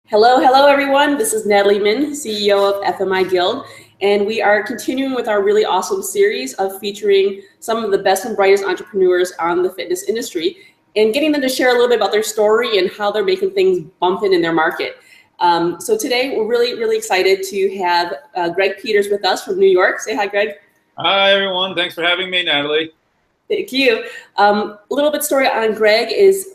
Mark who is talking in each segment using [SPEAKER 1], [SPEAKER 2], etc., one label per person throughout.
[SPEAKER 1] Hello everyone. This is Natalie Min, CEO of FMI Guild, and we are continuing with our really awesome series of featuring some of the best and brightest entrepreneurs on the fitness industry and getting them to share a little bit about their story and how they're making things bumping in their market. So today we're really excited to have Greg Peters with us from New York. Say hi, Greg.
[SPEAKER 2] Hi everyone. Thanks for having me, Natalie.
[SPEAKER 1] Thank you. A little bit story on Greg is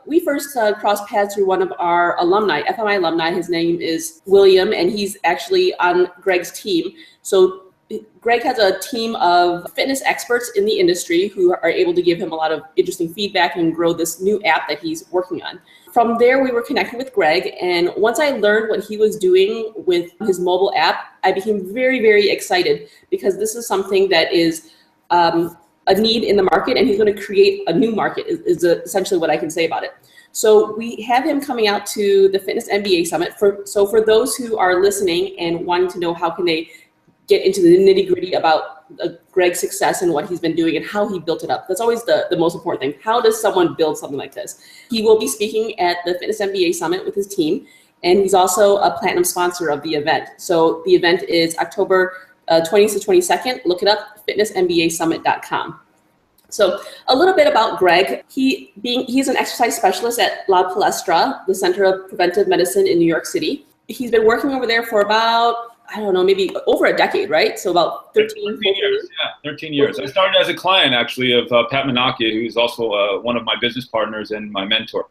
[SPEAKER 1] we first crossed paths through one of our alumni, FMI alumni. His name is William, and he's actually on Greg's team. So Greg has a team of fitness experts in the industry who are able to give him a lot of interesting feedback and grow this new app that he's working on. From there, we were connecting with Greg, and once I learned what he was doing with his mobile app, I became very excited because this is something that is a need in the market, and he's going to create a new market is essentially what I can say about it. So we have him coming out to the Fitness MBA Summit. So for those who are listening and wanting to know how can they get into the nitty gritty about Greg's success and what he's been doing and how he built it up, that's always the most important thing. How does someone build something like this? He will be speaking at the Fitness MBA Summit with his team, and he's also a platinum sponsor of the event. So the event is October 20th to 22nd. Look it up, fitnessmbasummit.com. So a little bit about Greg. He's an exercise specialist at La Palestra, the Center of Preventive Medicine in New York City. He's been working over there for about, I don't know, maybe over a decade, right? So about 13
[SPEAKER 2] years. Yeah, 13 years. I started as a client, actually, of Pat Menachia, who's also one of my business partners and my mentor.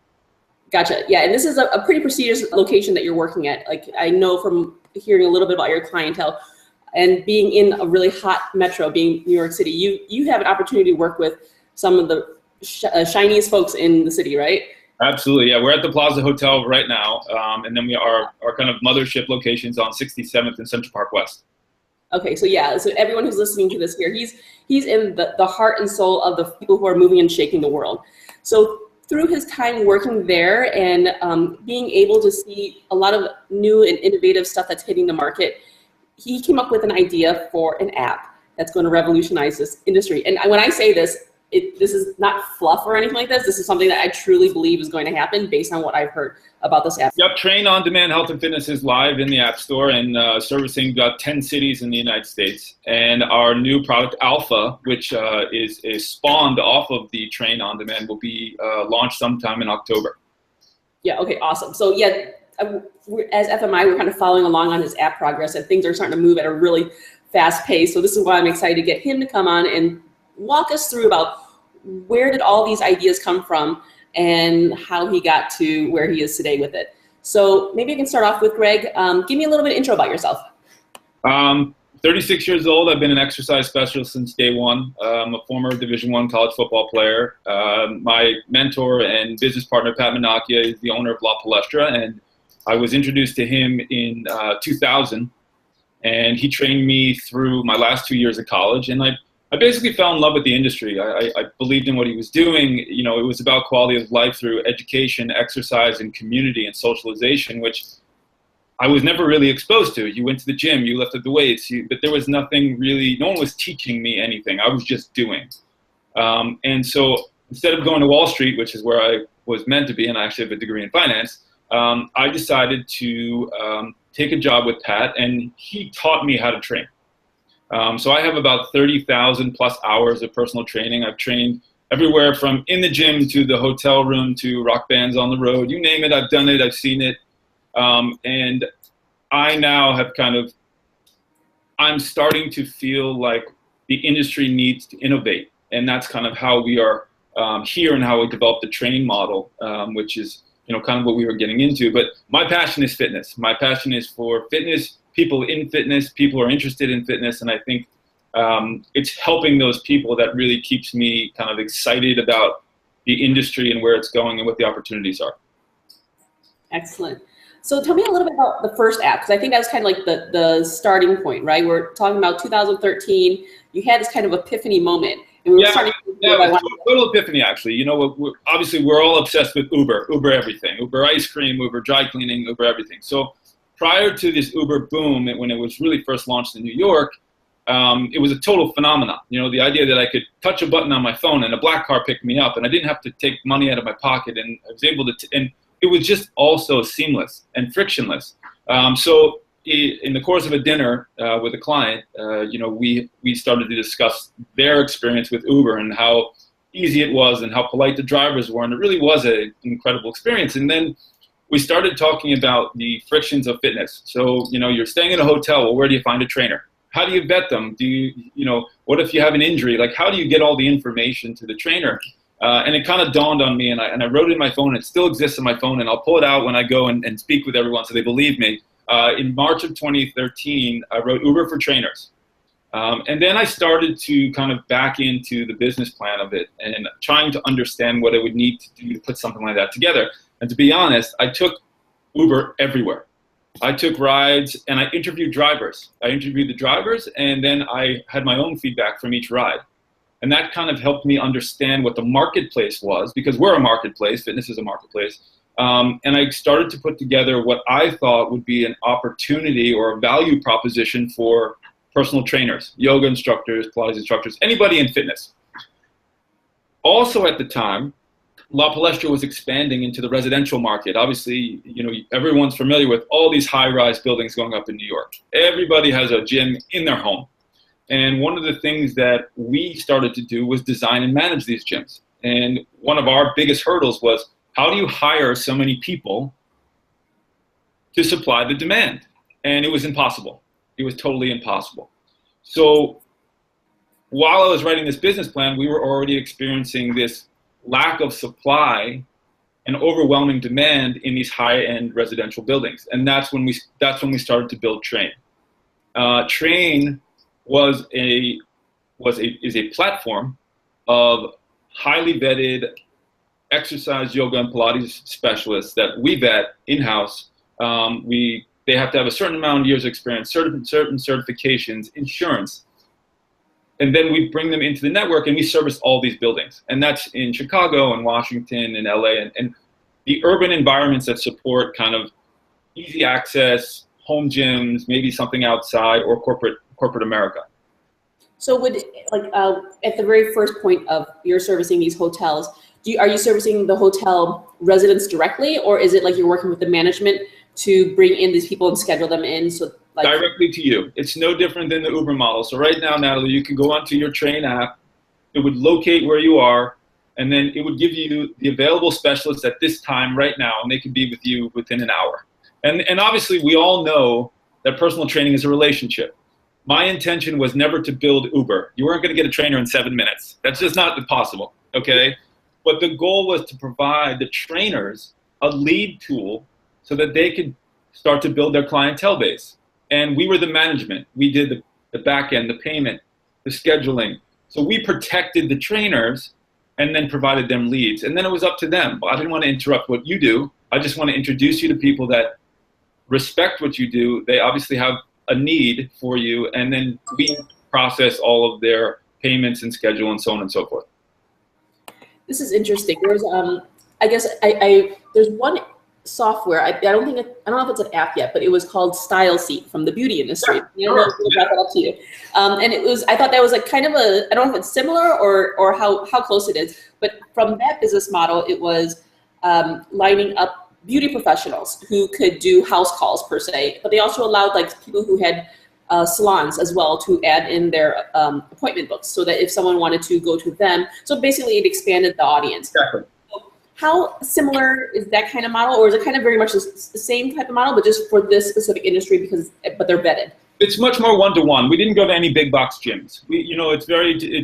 [SPEAKER 1] Gotcha. Yeah, and this is a pretty prestigious location that you're working at. Like, I know from hearing a little bit about your clientele and being in a really hot metro, being New York City, you have an opportunity to work with some of the shiniest folks in the city, right?
[SPEAKER 2] Absolutely. Yeah, we're at the Plaza Hotel right now, and then we are our kind of mothership locations on 67th and Central Park West.
[SPEAKER 1] Okay, so yeah, so everyone who's listening to this here, he's in the heart and soul of the people who are moving and shaking the world. So through his time working there and being able to see a lot of new and innovative stuff that's hitting the market, he came up with an idea for an app that's going to revolutionize this industry. And when I say this, this is not fluff or anything like this. This is something that I truly believe is going to happen based on what I've heard about this app.
[SPEAKER 2] Yep, Train On Demand Health and Fitness is live in the App Store and servicing about 10 cities in the United States. And our new product, Alpha, which is spawned off of the Train On Demand, will be launched sometime in October.
[SPEAKER 1] Yeah, okay, awesome. So yeah, as FMI, we're kind of following along on his app progress, and things are starting to move at a really fast pace. So this is why I'm excited to get him to come on and walk us through about where did all these ideas come from and how he got to where he is today with it. So maybe you can start off with Greg. Give me a little bit of intro about yourself.
[SPEAKER 2] 36 years old. I've been an exercise specialist since day one. I'm a former Division I college football player. My mentor and business partner, Pat Menachia, is the owner of La Palestra, and I was introduced to him in 2000, and he trained me through my last 2 years of college. And I basically fell in love with the industry. I believed in what he was doing. You know, it was about quality of life through education, exercise, and community and socialization, which I was never really exposed to. You went to the gym, you lifted the weights, but there was nothing really, no one was teaching me anything. I was just doing. And so instead of going to Wall Street, which is where I was meant to be, and I actually have a degree in finance, I decided to take a job with Pat, and he taught me how to train. So I have about 30,000 plus hours of personal training. I've trained everywhere from in the gym to the hotel room to rock bands on the road. You name it, I've done it, I've seen it. And I now have I'm starting to feel like the industry needs to innovate. And that's kind of how we are here and how we developed the train model, which is kind of what we were getting into. But my passion is fitness. My passion is for fitness, people in fitness, people who are interested in fitness. And I think it's helping those people that really keeps me kind of excited about the industry and where it's going and what the opportunities are.
[SPEAKER 1] Excellent. So tell me a little bit about the first app, because I think that was kind of like the starting point, right? We're talking about 2013. You had this kind of epiphany moment. And we were starting to
[SPEAKER 2] total epiphany, actually. You know, obviously we're all obsessed with Uber everything, Uber ice cream, Uber dry cleaning, Uber everything. So prior to this Uber boom, when it was really first launched in New York, it was a total phenomenon. You know, the idea that I could touch a button on my phone and a black car picked me up, and I didn't have to take money out of my pocket, and I was able to, and it was just also seamless and frictionless. So in the course of a dinner with a client, we started to discuss their experience with Uber and how easy it was and how polite the drivers were, and it really was an incredible experience. And then we started talking about the frictions of fitness. So, you're staying in a hotel. Well, where do you find a trainer? How do you vet them? What if you have an injury? Like, how do you get all the information to the trainer? And it kind of dawned on me, and I wrote it in my phone. It still exists in my phone, and I'll pull it out when I go and speak with everyone so they believe me. In March of 2013, I wrote Uber for Trainers. And then I started to kind of back into the business plan of it and trying to understand what I would need to do to put something like that together. And to be honest, I took Uber everywhere. I took rides and I interviewed drivers. I interviewed the drivers, and then I had my own feedback from each ride. And that kind of helped me understand what the marketplace was, because we're a marketplace, fitness is a marketplace. And I started to put together what I thought would be an opportunity or a value proposition for personal trainers, yoga instructors, Pilates instructors, anybody in fitness. Also at the time, La Palestra was expanding into the residential market. Obviously, everyone's familiar with all these high-rise buildings going up in New York. Everybody has a gym in their home. And one of the things that we started to do was design and manage these gyms. And one of our biggest hurdles was, how do you hire so many people to supply the demand? And it was impossible. It was totally impossible. So while I was writing this business plan, we were already experiencing this lack of supply and overwhelming demand in these high-end residential buildings. And that's when we started to build Train. Train is a platform of highly vetted exercise, yoga, and Pilates specialists that we vet in-house. They have to have a certain amount of years of experience, certain certifications, insurance. And then we bring them into the network and we service all these buildings. And that's in Chicago and Washington and LA and the urban environments that support kind of easy access, home gyms, maybe something outside, or corporate America.
[SPEAKER 1] So would, at the very first point of you're servicing these hotels, are you servicing the hotel residents directly, or is it like you're working with the management to bring in these people and schedule them in? So
[SPEAKER 2] directly to you. It's no different than the Uber model. So right now, Natalie, you can go onto your Train app. It would locate where you are, and then it would give you the available specialists at this time right now, and they can be with you within an hour. And obviously, we all know that personal training is a relationship. My intention was never to build Uber. You weren't going to get a trainer in 7 minutes. That's just not possible, okay? But the goal was to provide the trainers a lead tool so that they could start to build their clientele base. And we were the management. We did the back end, the payment, the scheduling. So we protected the trainers and then provided them leads. And then it was up to them. I didn't want to interrupt what you do. I just want to introduce you to people that respect what you do. They obviously have a need for you. And then we process all of their payments and schedule and so on and so forth.
[SPEAKER 1] This is interesting. There's, I guess, there's one software. I don't know if it's an app yet, but it was called Style Seat from the beauty industry. I don't know if I brought that up to you. And I thought that was like kind of I don't know if it's similar or how close it is, but from that business model, it was lining up beauty professionals who could do house calls per se, but they also allowed like people who had salons as well to add in their appointment books so that if someone wanted to go to them, so basically it expanded the audience.
[SPEAKER 2] Exactly.
[SPEAKER 1] How similar is that kind of model, or is it kind of very much the same type of model, but just for this specific industry but they're vetted?
[SPEAKER 2] It's much more one-to-one. We didn't go to any big box gyms.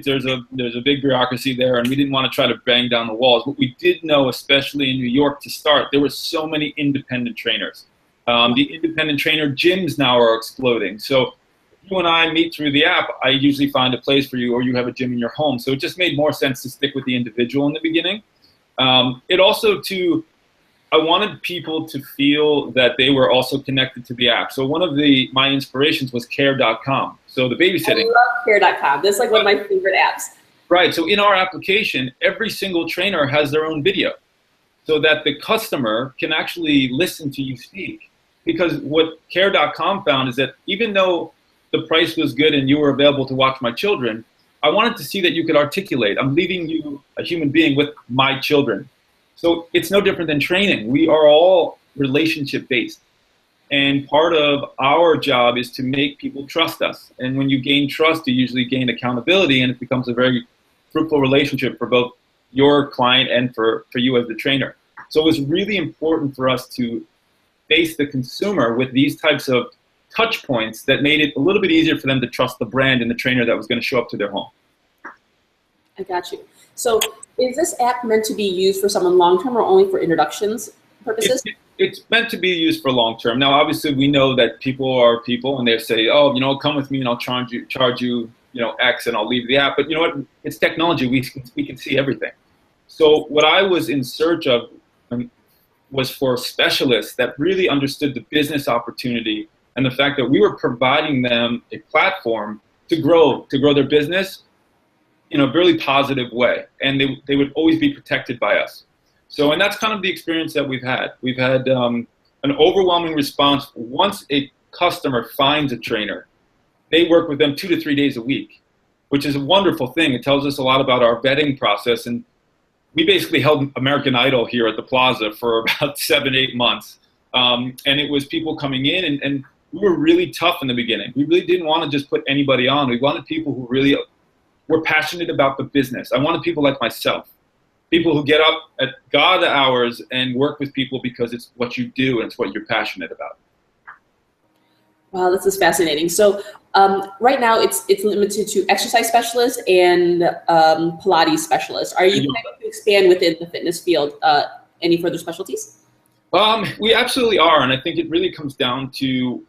[SPEAKER 2] There's a big bureaucracy there, and we didn't want to try to bang down the walls. But we did know, especially in New York to start, there were so many independent trainers. The independent trainer gyms now are exploding. So you and I meet through the app, I usually find a place for you, or you have a gym in your home. So it just made more sense to stick with the individual in the beginning. I wanted people to feel that they were also connected to the app. So one of my inspirations was care.com. So the babysitting.
[SPEAKER 1] I love care.com. That's like one of my favorite apps.
[SPEAKER 2] Right. So in our application, every single trainer has their own video so that the customer can actually listen to you speak. Because what care.com found is that even though the price was good and you were available to watch my children, I wanted to see that you could articulate. I'm leaving you, a human being, with my children. So it's no different than training. We are all relationship based. And part of our job is to make people trust us. And when you gain trust, you usually gain accountability, and it becomes a very fruitful relationship for both your client and for you as the trainer. So it was really important for us to face the consumer with these types of touch points that made it a little bit easier for them to trust the brand and the trainer that was going to show up to their home.
[SPEAKER 1] I got you. So is this app meant to be used for someone long-term or only for introductions purposes?
[SPEAKER 2] It's meant to be used for long-term. Now, obviously, we know that people are people, and they say, oh, come with me and I'll charge you, X, and I'll leave the app. But you know what? It's technology. We can see everything. So what I was in search of was for specialists that really understood the business opportunity and the fact that we were providing them a platform to grow their business in a really positive way, and they would always be protected by us. So, and that's kind of the experience that we've had. We've had an overwhelming response. Once a customer finds a trainer, they work with them 2 to 3 days a week, which is a wonderful thing. It tells us a lot about our vetting process. And we basically held American Idol here at the Plaza for about 7-8 months. And it was people coming in, and we were really tough in the beginning. We really didn't want to just put anybody on. We wanted people who really were passionate about the business. I wanted people like myself. People who get up at God hours and work with people because it's what you do and it's what you're passionate about.
[SPEAKER 1] Wow, this is fascinating. So right now it's limited to exercise specialists and Pilates specialists. Are you planning to expand within the fitness field any further specialties?
[SPEAKER 2] We absolutely are, and I think it really comes down to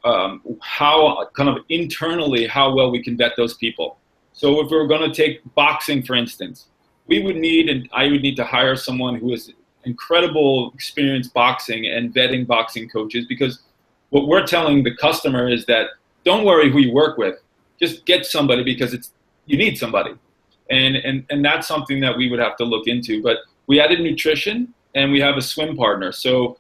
[SPEAKER 2] how kind of internally how well we can vet those people. So if we're going to take boxing, for instance, I would need to hire someone who has incredible experience boxing and vetting boxing coaches, because what we're telling the customer is that don't worry who you work with, just get somebody because you need somebody. And that's something that we would have to look into. But we added nutrition and we have a swim partner. So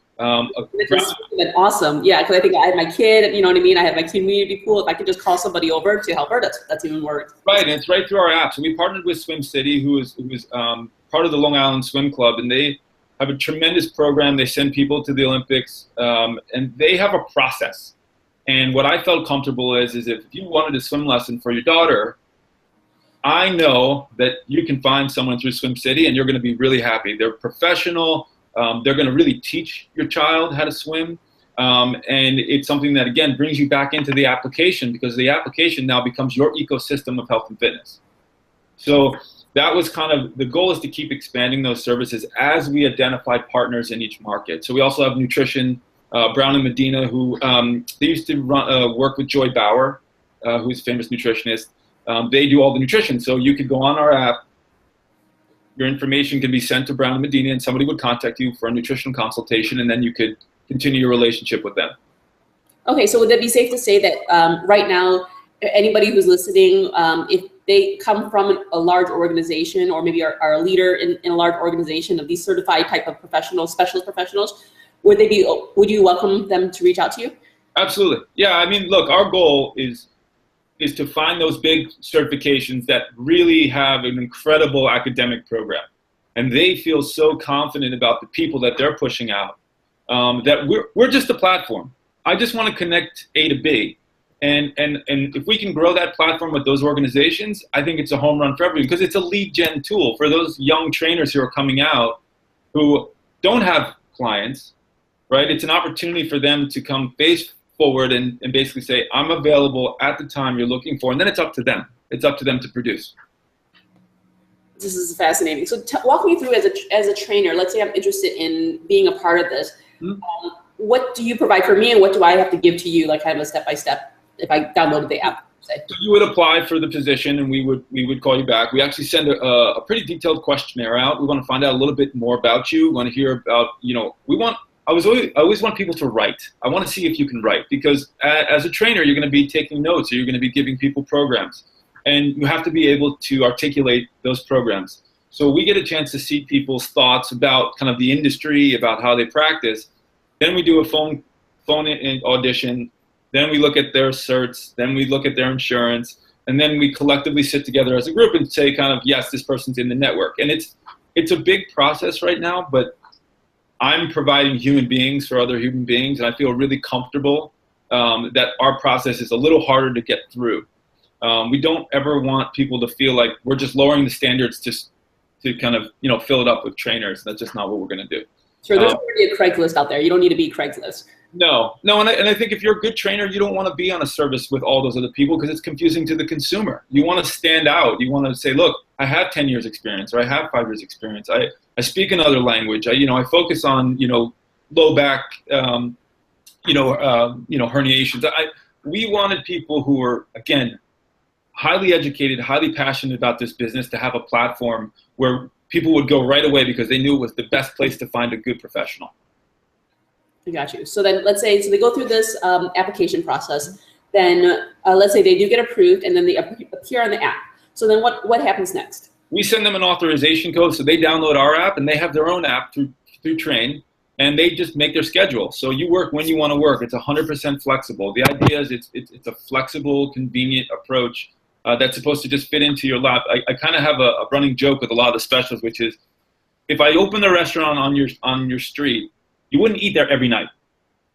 [SPEAKER 1] awesome. Yeah, because I think I have my kid, you know what I mean? I have my community pool. If I could just call somebody over to help her, that's even more.
[SPEAKER 2] Right, and it's right through our app. So we partnered with Swim City, who is part of the Long Island Swim Club, and they have a tremendous program. They send people to the Olympics, and they have a process. And what I felt comfortable is if you wanted a swim lesson for your daughter, I know that you can find someone through Swim City, and you're going to be really happy. They're professional. They're going to really teach your child how to swim. And it's something that, again, brings you back into the application, because the application now becomes your ecosystem of health and fitness. So that was kind of the goal, is to keep expanding those services as we identify partners in each market. So we also have nutrition, Brown and Medina, who they used to work with Joy Bauer, who's a famous nutritionist. They do all the nutrition. So you could go on our app. Your information can be sent to Brown and Medina, and somebody would contact you for a nutritional consultation, and then you could continue your relationship with them.
[SPEAKER 1] Okay, so would it be safe to say that right now, anybody who's listening, if they come from a large organization, or maybe are a leader in a large organization of these certified type of professionals, specialist professionals, would you welcome them to reach out to you?
[SPEAKER 2] Absolutely. Yeah, I mean, look, our goal is to find those big certifications that really have an incredible academic program. And they feel so confident about the people that they're pushing out, that we're just a platform. I just want to connect A to B. And if we can grow that platform with those organizations, I think it's a home run for everyone, because it's a lead gen tool for those young trainers who are coming out who don't have clients, right? It's an opportunity for them to come face forward and basically say, I'm available at the time you're looking for. And then it's up to them. It's up to them to produce.
[SPEAKER 1] This is fascinating. So walk me through as a trainer. Let's say I'm interested in being a part of this. Mm-hmm. What do you provide for me, and what do I have to give to you, like kind of a step-by-step, if I downloaded the app? Say. So
[SPEAKER 2] you would apply for the position, and we would call you back. We actually send a pretty detailed questionnaire out. We want to find out a little bit more about you. We want to hear about, I always want people to write. I want to see if you can write, because as a trainer, you're going to be taking notes, or you're going to be giving people programs, and you have to be able to articulate those programs. So we get a chance to see people's thoughts about kind of the industry, about how they practice. Then we do a phone audition. Then we look at their certs. Then we look at their insurance, and then we collectively sit together as a group and say, kind of, yes, this person's in the network. And it's a big process right now, but I'm providing human beings for other human beings, and I feel really comfortable that our process is a little harder to get through. We don't ever want people to feel like we're just lowering the standards just to kind of, fill it up with trainers. That's just not what we're going to do.
[SPEAKER 1] Sure, there's already a Craigslist out there. You don't need to be Craigslist.
[SPEAKER 2] No, and I think if you're a good trainer, you don't want to be on a service with all those other people because it's confusing to the consumer. You want to stand out. You want to say, look, I have 10 years experience, or I have 5 years experience. I speak another language. I focus on, low back, herniations. We wanted people who were, again, highly educated, highly passionate about this business to have a platform where people would go right away because they knew it was the best place to find a good professional.
[SPEAKER 1] I got you. So then let's say, so they go through this application process, then let's say they do get approved and then they appear on the app. So then what happens next?
[SPEAKER 2] We send them an authorization code, so they download our app and they have their own app through TRN, and they just make their schedule. So you work when you want to work. It's 100% flexible. The idea is it's a flexible, convenient approach that's supposed to just fit into your lap. I kind of have a running joke with a lot of the specialists, which is if I open a restaurant on your street, you wouldn't eat there every night.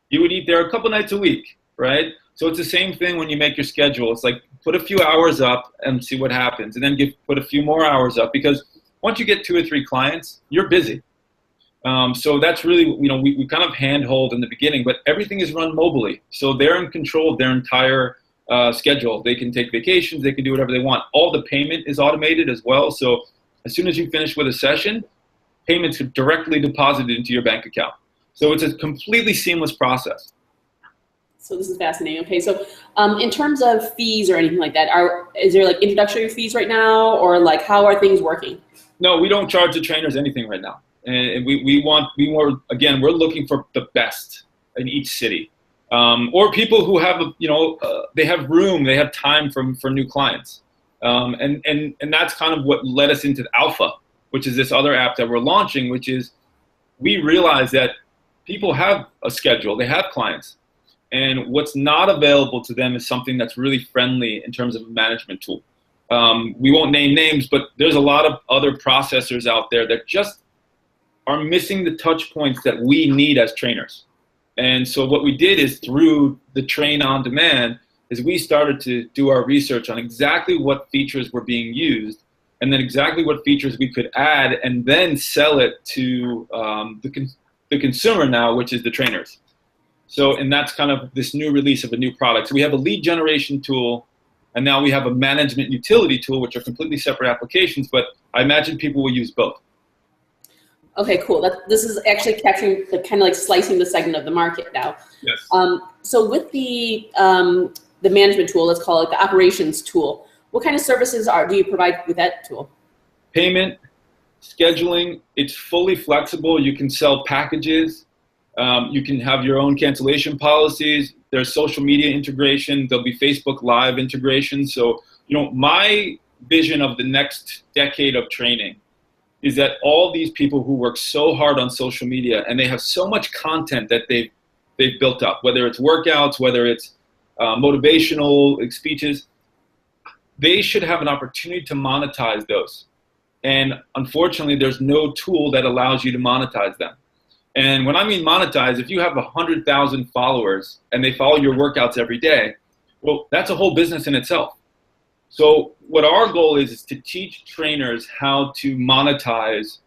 [SPEAKER 2] You would eat there a couple nights a week, right? So it's the same thing when you make your schedule. It's like put a few hours up and see what happens, and then put a few more hours up, because once you get 2 or 3 clients, you're busy. So that's really, we kind of handhold in the beginning, but everything is run mobily. So they're in control of their entire schedule. They can take vacations. They can do whatever they want. All the payment is automated as well. So as soon as you finish with a session, payments are directly deposited into your bank account. So it's a completely seamless process.
[SPEAKER 1] So this is fascinating. Okay, so in terms of fees or anything like that, is there like introductory fees right now, or like how are things working?
[SPEAKER 2] No, we don't charge the trainers anything right now, and we're looking for the best in each city, or people who have they have room, they have time for new clients, and that's kind of what led us into the Alpha, which is this other app that we're launching, which is we realize that people have a schedule, they have clients, and what's not available to them is something that's really friendly in terms of a management tool. We won't name names, but there's a lot of other processors out there that just are missing the touch points that we need as trainers. And so what we did is through the Train on Demand is we started to do our research on exactly what features were being used, and then exactly what features we could add, and then sell it to the consumer now, which is the trainers. So, and that's kind of this new release of a new product. So we have a lead generation tool, and now we have a management utility tool, which are completely separate applications, but I imagine people will use both.
[SPEAKER 1] Okay, cool. This is actually capturing, kind of like slicing the segment of the market now.
[SPEAKER 2] Yes.
[SPEAKER 1] So with the management tool, let's call it the operations tool, what kind of services do you provide with that tool?
[SPEAKER 2] Payment, scheduling, it's fully flexible. You can sell packages. You can have your own cancellation policies. There's social media integration. There'll be Facebook Live integration. So, my vision of the next decade of training is that all these people who work so hard on social media, and they have so much content that they've built up, whether it's workouts, whether it's motivational speeches, they should have an opportunity to monetize those. And unfortunately, there's no tool that allows you to monetize them. And when I mean monetize, if you have 100,000 followers and they follow your workouts every day, well, that's a whole business in itself. So what our goal is to teach trainers how to monetize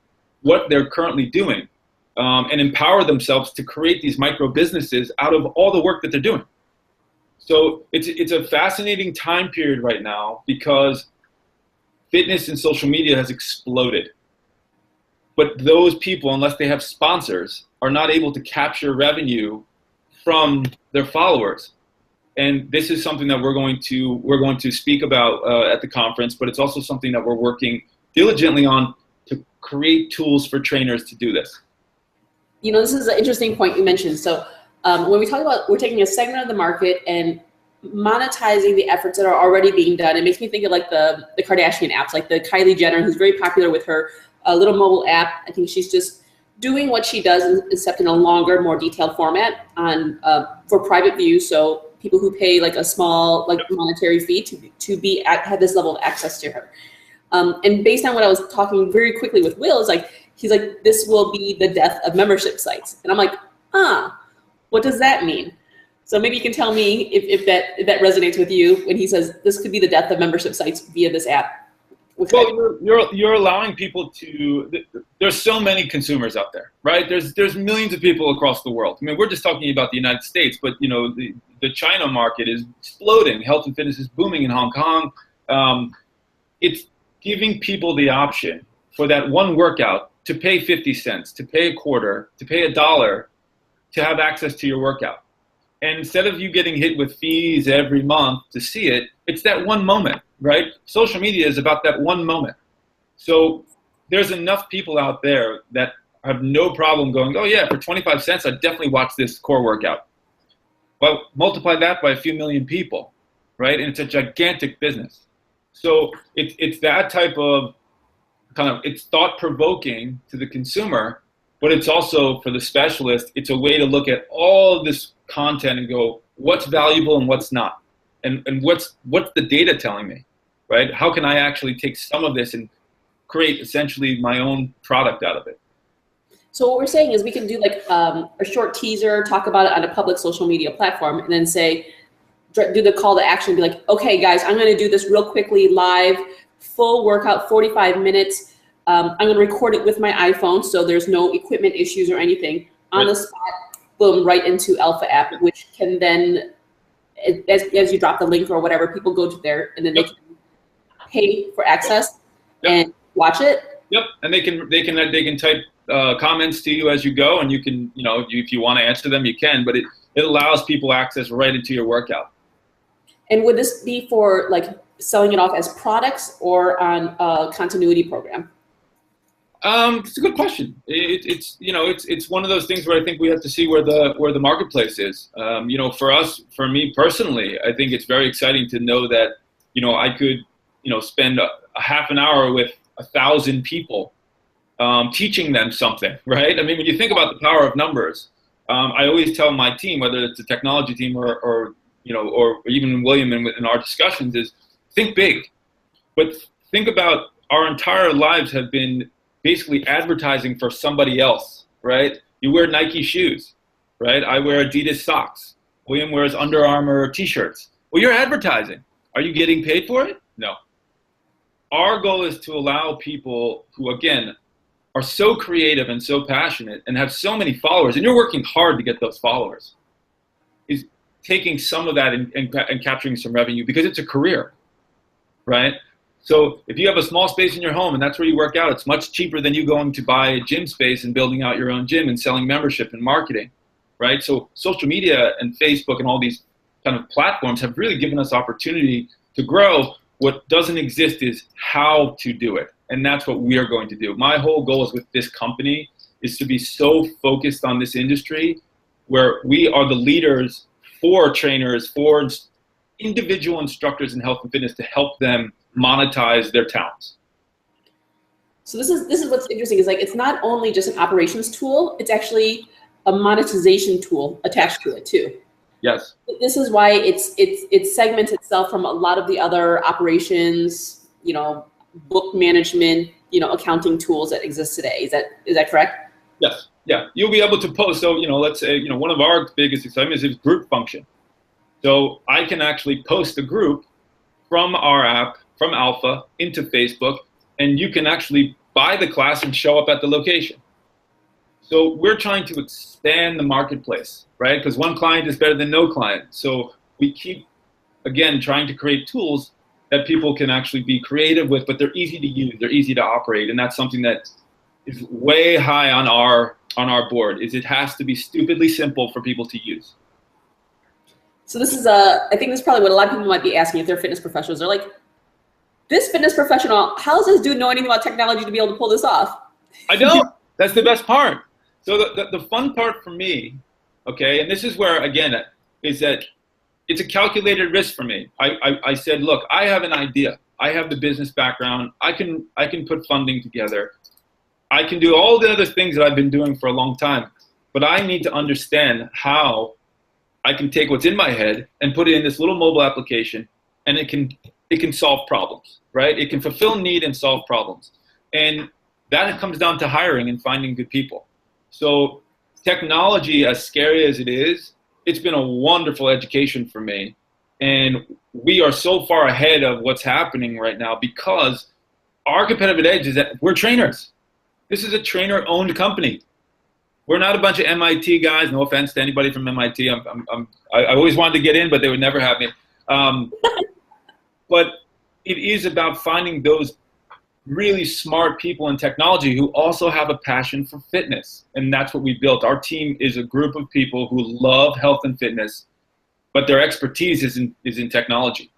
[SPEAKER 2] what they're currently doing, and empower themselves to create these micro businesses out of all the work that they're doing. So it's a fascinating time period right now because fitness and social media has exploded. But those people, unless they have sponsors, are not able to capture revenue from their followers. And this is something that we're going to speak about at the conference, but it's also something that we're working diligently on to create tools for trainers to do this.
[SPEAKER 1] This is an interesting point you mentioned. So when we talk about, we're taking a segment of the market and monetizing the efforts that are already being done, it makes me think of like the Kardashian apps, like the Kylie Jenner, who's very popular with her little mobile app. I think she's just doing what she does, except in a longer, more detailed format for private view. So people who pay like a small monetary fee to have this level of access to her. And based on what I was talking very quickly with Will, is like He's like, this will be the death of membership sites. And I'm like, what does that mean? So maybe you can tell me if that resonates with you when he says this could be the death of membership sites via this app.
[SPEAKER 2] Well, you're allowing people to. There's so many consumers out there, right? There's millions of people across the world. I mean, we're just talking about the United States, but you know, the China market is exploding. Health and fitness is booming in Hong Kong. It's giving people the option for that one workout to pay 50 cents, to pay a quarter, to pay $1, to have access to your workout. And instead of you getting hit with fees every month to see it, it's that one moment, right? Social media is about that one moment. So there's enough people out there that have no problem going, oh yeah, for 25 cents, I'd definitely watch this core workout. Well, multiply that by a few million people, right? And it's a gigantic business. So it's that type of it's thought-provoking to the consumer, but it's also, for the specialist, it's a way to look at all of this content and go, what's valuable and what's not? And what's the data telling me, right? How can I actually take some of this and create essentially my own product out of it?
[SPEAKER 1] So what we're saying is we can do like a short teaser, talk about it on a public social media platform, and then say, do the call to action, be like, okay guys, I'm gonna do this real quickly live, full workout, 45 minutes. I'm gonna record it with my iPhone so there's no equipment issues or anything. On the spot, boom, right into Alpha app, which can then, as you drop the link or whatever, people go to there and then they can pay for access and watch it.
[SPEAKER 2] Yep, and they can type comments to you as you go, and you can, if you want to answer them, you can, but it allows people access right into your workout.
[SPEAKER 1] And would this be for like selling it off as products or on a continuity program?
[SPEAKER 2] It's a good question. It's one of those things where I think we have to see where the marketplace is. For me personally, I think it's very exciting to know that, I could, spend a half an hour with 1,000 people, teaching them something, right? I mean, when you think about the power of numbers, I always tell my team, whether it's a technology team or even William in our discussions, is think big, but think about our entire lives have been basically advertising for somebody else, right? You wear Nike shoes, right? I wear Adidas socks. William wears Under Armour t-shirts. Well, you're advertising. Are you getting paid for it? No. Our goal is to allow people who, again, are so creative and so passionate and have so many followers, and you're working hard to get those followers, is taking some of that and capturing some revenue, because it's a career, right? So if you have a small space in your home and that's where you work out, it's much cheaper than you going to buy a gym space and building out your own gym and selling membership and marketing, right? So social media and Facebook and all these kind of platforms have really given us opportunity to grow. What doesn't exist is how to do it. And that's what we are going to do. My whole goal is with this company is to be so focused on this industry where we are the leaders for trainers, for individual instructors in health and fitness to help them monetize their talents.
[SPEAKER 1] So this is what's interesting, is like, it's not only just an operations tool, it's actually a monetization tool attached to it too.
[SPEAKER 2] Yes.
[SPEAKER 1] This is why it segments itself from a lot of the other operations, book management, accounting tools that exist today. Is that correct?
[SPEAKER 2] Yes. Yeah. You'll be able to post. So, let's say, one of our biggest excitements is group function. So I can actually post a group from our app, from Alpha, into Facebook, and you can actually buy the class and show up at the location. So we're trying to expand the marketplace, right? Because one client is better than no client. So we keep, again, trying to create tools that people can actually be creative with, but they're easy to use, they're easy to operate, and that's something that is way high on our board. Is it has to be stupidly simple for people to use.
[SPEAKER 1] So this is I think this is probably what a lot of people might be asking if they're fitness professionals. They're like, this fitness professional, how does this dude know anything about technology to be able to pull this off?
[SPEAKER 2] I don't. That's the best part. So the fun part for me, okay, and this is where, again, is that it's a calculated risk for me. I said, look, I have an idea. I have the business background. I can put funding together. I can do all the other things that I've been doing for a long time, but I need to understand how I can take what's in my head and put it in this little mobile application, and it can solve problems, right? It can fulfill need and solve problems. And that comes down to hiring and finding good people. So technology, as scary as it is, it's been a wonderful education for me. And we are so far ahead of what's happening right now because our competitive edge is that we're trainers. This is a trainer-owned company. We're not a bunch of MIT guys. No offense to anybody from MIT. I always wanted to get in, but they would never have me. But it is about finding those really smart people in technology who also have a passion for fitness. And that's what we built. Our team is a group of people who love health and fitness, but their expertise is in technology.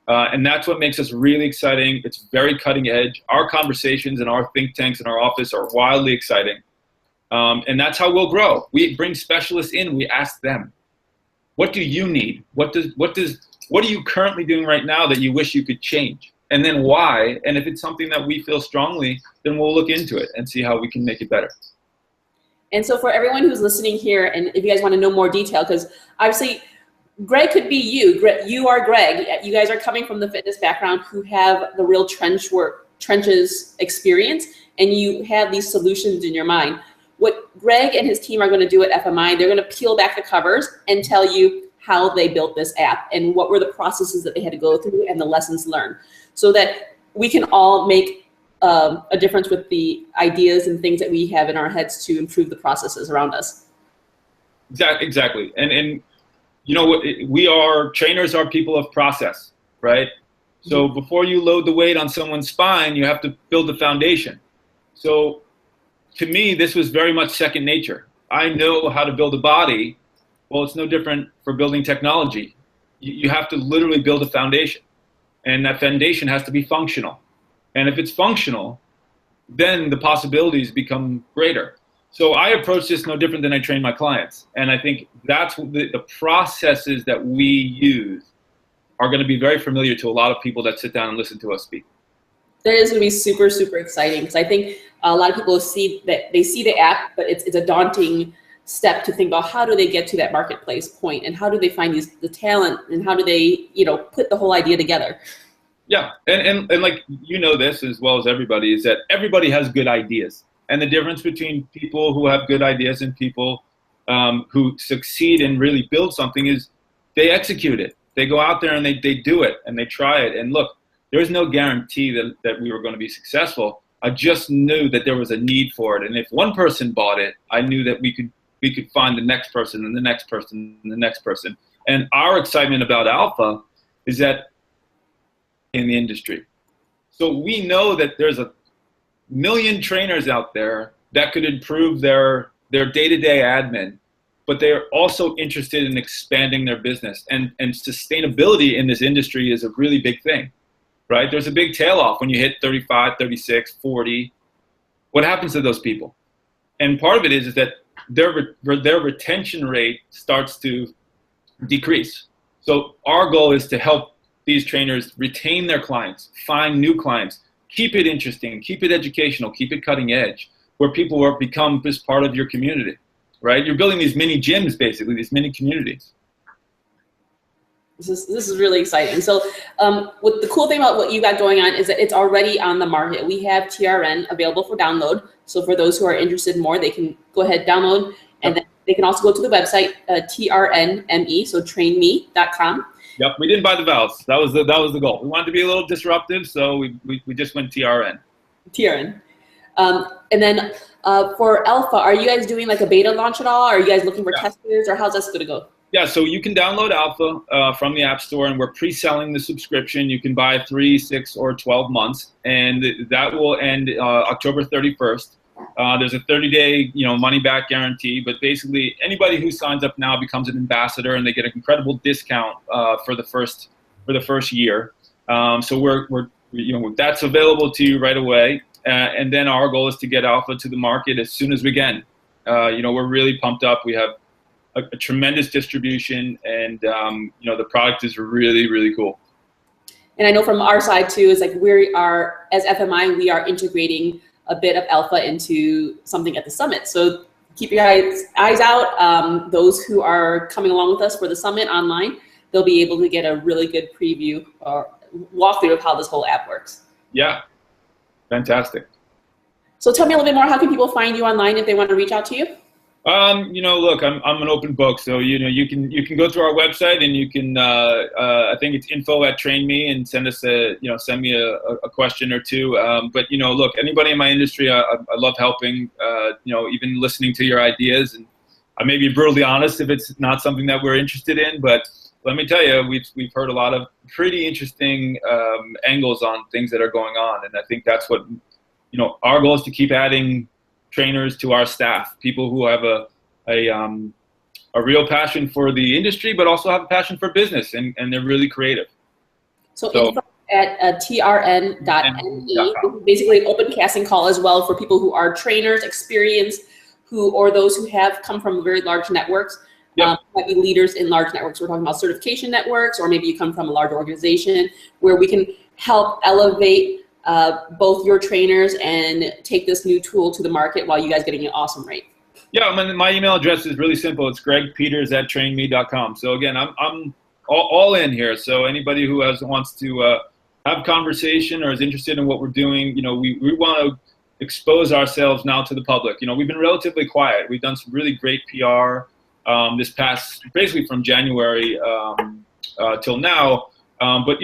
[SPEAKER 2] And that's what makes us really exciting. It's very cutting edge. Our conversations in our think tanks in our office are wildly exciting. And that's how we'll grow. We bring specialists in, we ask them, what do you need? What are you currently doing right now that you wish you could change? And then why? And if it's something that we feel strongly, then we'll look into it and see how we can make it better.
[SPEAKER 1] And so for everyone who's listening here, and if you guys want to know more detail, because obviously Greg could be you. You are Greg. You guys are coming from the fitness background who have the real trenches experience, and you have these solutions in your mind. What Greg and his team are going to do at FMI, they're going to peel back the covers and tell you how they built this app and what were the processes that they had to go through and the lessons learned, so that we can all make a difference with the ideas and things that we have in our heads to improve the processes around us.
[SPEAKER 2] Exactly. And you know, trainers are people of process, right? So before you load the weight on someone's spine, you have to build the foundation. So to me, this was very much second nature. I know how to build a body. Well, it's no different for building technology. You have to literally build a foundation. And that foundation has to be functional. And if it's functional, then the possibilities become greater. So I approach this no different than I train my clients. And I think that's the processes that we use are going to be very familiar to a lot of people that sit down and listen to us speak.
[SPEAKER 1] That is going to be super, super exciting, because I think a lot of people see the app, but it's a daunting step to think about how do they get to that marketplace point, and how do they find the talent, and how do they, put the whole idea together.
[SPEAKER 2] Yeah, and like, this as well as everybody, is that everybody has good ideas. And the difference between people who have good ideas and people who succeed and really build something is they execute it. They go out there and they do it and they try it. And look, there's no guarantee that we were going to be successful. I just knew that there was a need for it. And if one person bought it, I knew that we could find the next person and the next person and the next person. And our excitement about Alpha is that in the industry. So we know that there's a million trainers out there that could improve their day-to-day admin, but they're also interested in expanding their business. And sustainability in this industry is a really big thing, right? There's a big tail off when you hit 35, 36, 40. What happens to those people? And part of it is that their retention rate starts to decrease. So our goal is to help these trainers retain their clients, find new clients, keep it interesting, keep it educational, keep it cutting edge, where people will become just part of your community, right? You're building these mini gyms, basically, these mini communities.
[SPEAKER 1] This is really exciting. So what the cool thing about what you got going on is that it's already on the market. We have TRN available for download. So for those who are interested more, they can go ahead, download, and then they can also go to the website, TRNME, so trainme.com.
[SPEAKER 2] Yep, we didn't buy the vowels. That was the goal. We wanted to be a little disruptive, so we just went TRN.
[SPEAKER 1] TRN. And then for Alpha, are you guys doing like a beta launch at all? Are you guys looking for testers, or how's this going to go?
[SPEAKER 2] Yeah, so you can download Alpha from the App Store, and we're pre-selling the subscription. You can buy 3, 6, or 12 months, and that will end October 31st. There's a 30-day, money-back guarantee, but basically anybody who signs up now becomes an ambassador, and they get an incredible discount for the first year. So we're that's available to you right away, and then our goal is to get Alpha to the market as soon as we can. We're really pumped up. We have a tremendous distribution, and the product is really, really cool.
[SPEAKER 1] And I know from our side too, is like as FMI, we are integrating a bit of Alpha into something at the summit. So keep your eyes out. Those who are coming along with us for the summit online, they'll be able to get a really good preview or walkthrough of how this whole app works.
[SPEAKER 2] Yeah, fantastic.
[SPEAKER 1] So tell me a little bit more. How can people find you online if they want to reach out to you?
[SPEAKER 2] Look, I'm an open book, so you can go through our website and you can I think it's info@trainme and send us send me a question or two. But look, anybody in my industry, I love helping. Even listening to your ideas, and I may be brutally honest if it's not something that we're interested in, but let me tell you, we've heard a lot of pretty interesting angles on things that are going on, and I think that's what our goal is, to keep adding trainers to our staff, people who have a real passion for the industry, but also have a passion for business, and they're really creative.
[SPEAKER 1] So info at TRN.NE, basically an open casting call as well for people who are trainers, experienced, or those who have come from very large networks. Yep. Might be leaders in large networks. We're talking about certification networks, or maybe you come from a large organization where we can help elevate both your trainers and take this new tool to the market while you guys getting an awesome rate.
[SPEAKER 2] Yeah, my email address is really simple. It's gregpeters@trainme.com. So again, I'm all in here. So anybody who wants to have conversation or is interested in what we're doing, we want to expose ourselves now to the public. We've been relatively quiet. We've done some really great PR this past, basically from January till now. But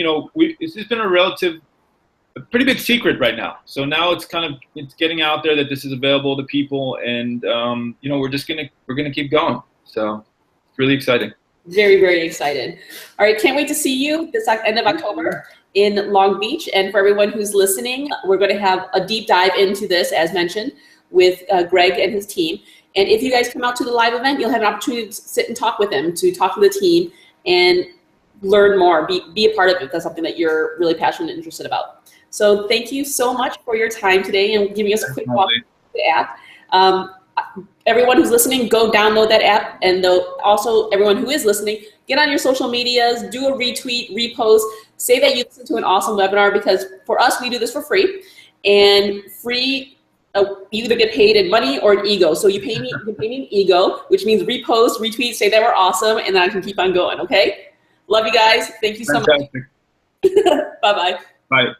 [SPEAKER 2] this has been a pretty big secret right now. So now it's getting out there that this is available to people, and we're gonna keep going. So it's really exciting.
[SPEAKER 1] Very, very excited. All right, can't wait to see you this end of October in Long Beach. And for everyone who's listening, we're going to have a deep dive into this, as mentioned, with Greg and his team. And if you guys come out to the live event, you'll have an opportunity to sit and talk with him, to talk to the team and learn more, be a part of it if that's something that you're really passionate and interested about. So thank you so much for your time today and giving us a quick walk through the app. Everyone who's listening, go download that app. And also everyone who is listening, get on your social medias, do a retweet, repost, say that you listened to an awesome webinar, because for us, we do this for free. And free, you either get paid in money or in ego. So you can pay me in ego, which means repost, retweet, say that we're awesome, and then I can keep on going, okay? Love you guys. Thank you so much. Bye-bye.
[SPEAKER 2] Bye.